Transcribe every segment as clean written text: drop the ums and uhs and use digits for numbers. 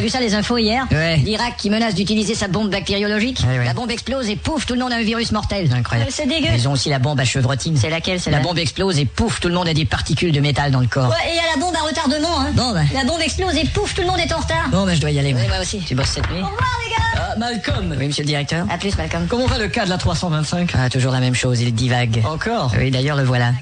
vu ça les infos hier? Ouais. L'Irak qui menace d'utiliser sa bombe bactériologique. Ouais. La bombe explose et pouf, tout le monde a un virus mortel. Incroyable. C'est dégueu. Ils ont aussi la bombe à chevrotine. C'est laquelle, celle-là? La bombe explose et pouf, tout le monde a des particules de métal dans le corps. Ouais, et il y a la bombe à retardement, hein. Bon, bah. La bombe explose et pouf, tout le monde est en retard. Bon, bah, je dois y aller. Ouais, moi aussi. Tu bosses cette nuit? Au revoir, les gars. Ah, Malcolm. Oui, monsieur le directeur. À plus, Malcolm. Comment va le cas de la 325? Ah, toujours la même chose, il divague. Encore? Oui, d'ailleurs, le voilà.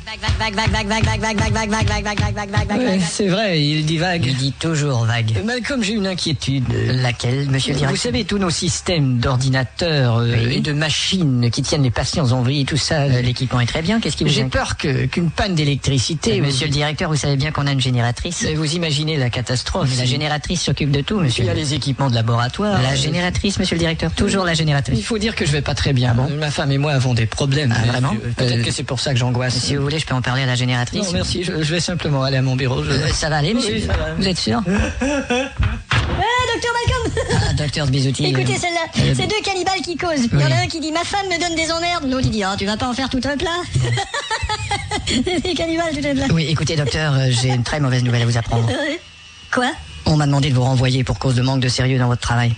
Ouais, c'est vrai, il divague. Il dit toujours vague. Malcolm, j'ai une inquiétude. Laquelle, monsieur le directeur? Vous savez, tous nos systèmes d'ordinateurs et de machines qui tiennent les patients en vie, tout ça. L'équipement est très bien, qu'est-ce qui vous J'ai peur qu'une panne d'électricité... Monsieur le directeur, vous savez bien qu'on a une génératrice. Vous imaginez la catastrophe. La génératrice s'occupe de tout, monsieur. Il y a les équipements de laboratoire. La génératrice, monsieur le directeur. Toujours la génératrice. Il faut dire que je vais pas très bien. Bon. Ma femme et moi avons des problèmes. Ah, vraiment? Peut-être que c'est pour ça que j'angoisse. Si vous voulez, je peux en parler à la génératrice. Non, merci, je vais simplement aller à mon bureau. Ça va aller, monsieur? Oui, ça va. Vous êtes sûr? Docteur Malcolm. Ah, docteur Bisouti. Écoutez celle-là, c'est deux cannibales qui causent. Il y en a un qui dit ma femme me donne des emmerdes. L'autre il dit tu vas pas en faire tout un plat. Des cannibales tout un plat. Oui, écoutez docteur, j'ai une très mauvaise nouvelle à vous apprendre. Quoi? On m'a demandé de vous renvoyer pour cause de manque de sérieux dans votre travail.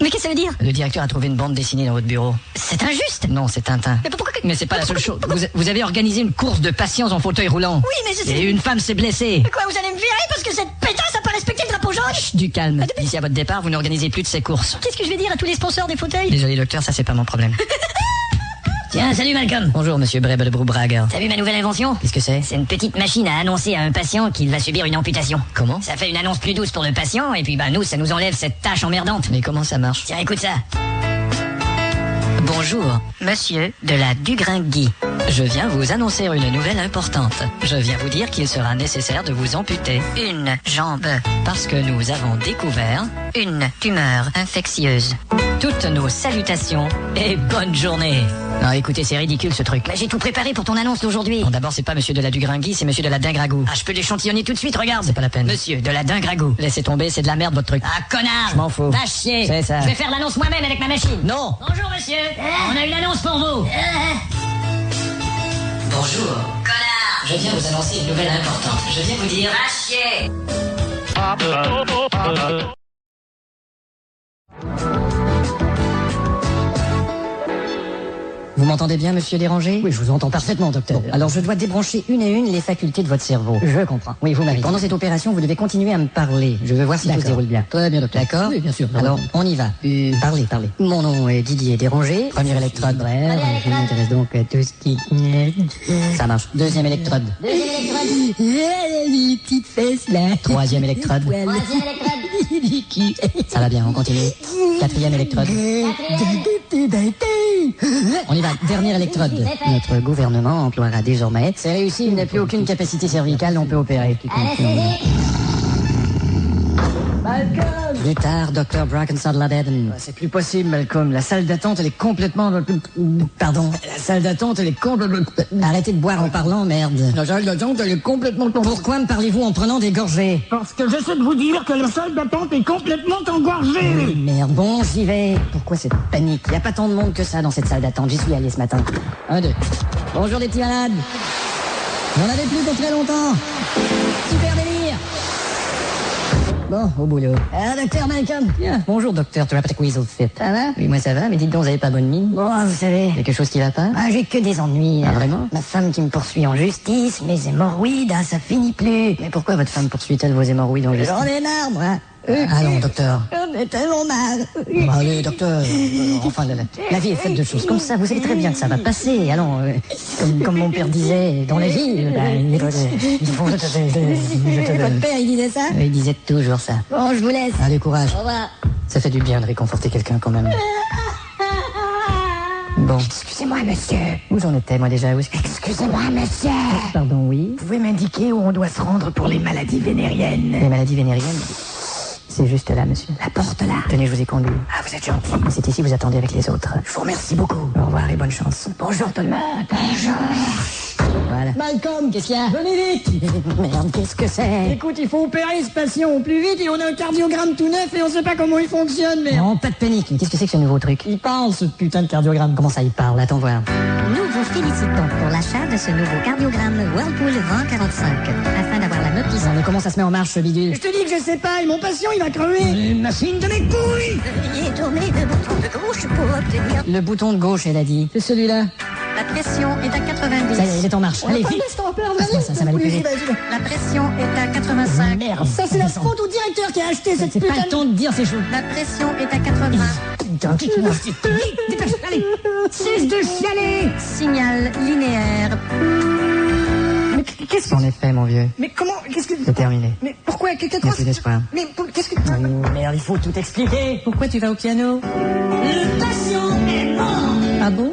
Mais qu'est-ce que ça veut dire? Le directeur a trouvé une bande dessinée dans votre bureau. C'est injuste. Non, c'est Tintin. Mais pourquoi? Mais c'est pas la seule chose. Vous avez organisé une course de patients en fauteuil roulant. Oui, mais je sais. Et une femme s'est blessée. Quoi, vous allez me virer parce que cette pétasse a pas respecté le drapeau jaune? Chut, du calme. D'ici à votre départ, vous n'organisez plus de ces courses. Qu'est-ce que je vais dire à tous les sponsors des fauteuils? Désolé docteur, ça c'est pas mon problème. Tiens, salut Malcolm. Bonjour monsieur Brebelbroobrager. T'as vu ma nouvelle invention? Qu'est-ce que c'est? C'est une petite machine à annoncer à un patient qu'il va subir une amputation. Comment? Ça fait une annonce plus douce pour le patient et puis nous, ça nous enlève cette tâche emmerdante. Mais comment ça marche? Tiens, écoute ça. Bonjour, monsieur de la Dugringui. Je viens vous annoncer une nouvelle importante. Je viens vous dire qu'il sera nécessaire de vous amputer une jambe parce que nous avons découvert une tumeur infectieuse. Toutes nos salutations et bonne journée. Non, écoutez, c'est ridicule ce truc. J'ai tout préparé pour ton annonce d'aujourd'hui. Bon, d'abord, c'est pas monsieur de la Dugringui, c'est monsieur de la Dingragou. Ah, je peux l'échantillonner tout de suite, regarde. C'est pas la peine. Monsieur de la Dingragou. Laissez tomber, c'est de la merde votre truc. Ah, connard. Je m'en fous. Va chier. C'est ça. Je vais faire l'annonce moi-même avec ma machine. Non. Bonjour, monsieur. On a une annonce pour vous. Bonjour. Connard. Je viens vous annoncer une nouvelle importante. Je viens vous dire... Va chier. Vous m'entendez bien, monsieur Dérangé? Oui, je vous entends parfaitement, docteur. Alors, je dois débrancher une à une les facultés de votre cerveau. Je comprends. Oui, vous m'avez dit. Pendant cette opération, vous devez continuer à me parler. Je veux voir si tout se déroule bien. Très bien, docteur. D'accord? Oui, bien sûr. Alors, on y va. Parlez. Mon nom est Didier Dérangé. Première électrode. Bref, je m'intéresse donc à tout ce qui... Ça marche. Deuxième électrode. Les petites fesses, là. Troisième électrode. Ça va bien, on continue. Quatrième électrode. On y va. Dernière électrode. Notre gouvernement emploiera désormais. C'est réussi, il n'a plus aucune capacité cervicale, on peut opérer. Malcolm! Plus tard, Dr. Brackensad-Laden. C'est plus possible, Malcolm. La salle d'attente, elle est complètement... Pardon. La salle d'attente, elle est complètement... Arrêtez de boire en parlant, merde. La salle d'attente, elle est complètement... Pourquoi me parlez-vous en prenant des gorgées? Parce que j'essaie de vous dire que la salle d'attente est complètement engorgée. Merde, bon, j'y vais. Pourquoi cette panique? Y a pas tant de monde que ça dans cette salle d'attente. J'y suis allé ce matin. 1, 2. Bonjour les petits malades. J'en avais plus pour très longtemps. Super délire. Bon, au boulot. Ah, docteur Malcolm. Bien. Bonjour, docteur Therapeutic Weasel Fit. Ça va? Oui, moi ça va, mais dites donc, vous avez pas bonne mine? Bon, vous savez... Quelque chose qui va pas? Ah, j'ai que des ennuis. Ah, vraiment? Ma femme qui me poursuit en justice, mes hémorroïdes, ça finit plus. Mais pourquoi votre femme poursuit-elle vos hémorroïdes en justice? J'en ai marre, moi. Allons, docteur. J'en ai tellement marre. Bon, allez, docteur. Enfin, la vie est faite de choses comme ça. Vous savez très bien que ça va passer. Allons, comme mon père disait, dans la vie, il faut... Votre père, il disait ça? Il disait toujours ça. Bon, je vous laisse. Allez, courage. Au revoir. Ça fait du bien de réconforter quelqu'un quand même. Bon. Excusez-moi, monsieur. Où j'en étais, moi, déjà? Excusez-moi, monsieur. Pardon, oui. Vous pouvez m'indiquer où on doit se rendre pour les maladies vénériennes? Les maladies vénériennes? C'est juste là, monsieur. La porte là. Tenez, je vous ai conduit. Ah, vous êtes gentil. C'est ici, vous attendez avec les autres. Je vous remercie beaucoup. Au revoir et bonne chance. Bonjour tout le monde. Bonjour. Voilà. Malcolm, Qu'est-ce qu'il y a? venez vite. Merde, qu'est-ce que c'est? Écoute, il faut opérer ce patient au plus vite et on a un cardiogramme tout neuf et on sait pas comment il fonctionne, merde. Non, pas de panique. Mais qu'est-ce que c'est que ce nouveau truc? Il parle, ce putain de cardiogramme. Comment ça, il parle? Attends voir. Nous vous félicitons pour l'achat de ce nouveau cardiogramme Whirlpool 2045 afin d'avoir la notice. Mais comment ça se met en marche, ce bidule? Je te dis que je sais pas, et mon patient, il va crever. Une machine de mes couilles. Veuillez tourner le bouton de gauche pour obtenir. Le bouton de gauche, elle a dit. C'est celui-là. La pression est à 90. Ça y est, il est en marche. On a Allez, pas vite. de temps à perdre, Passe-moi ça, ça va aller plus vite. La pression est à 85. Merde. Ça, c'est la faute au directeur qui a acheté cette C'est putain pas le temps de dire ces choses. La pression est à 80. Putain, dépêche, allez. Cesse de chialer. Signal linéaire. Mais qu'est-ce que... En effet, mon vieux. Mais comment... Qu'est-ce que... C'est terminé. Mais pourquoi... Il n'y a plus d'espoir. Mais qu'est-ce que... Merde, il faut tout expliquer. Pourquoi tu vas au piano? Le patient est mort. Ah bon?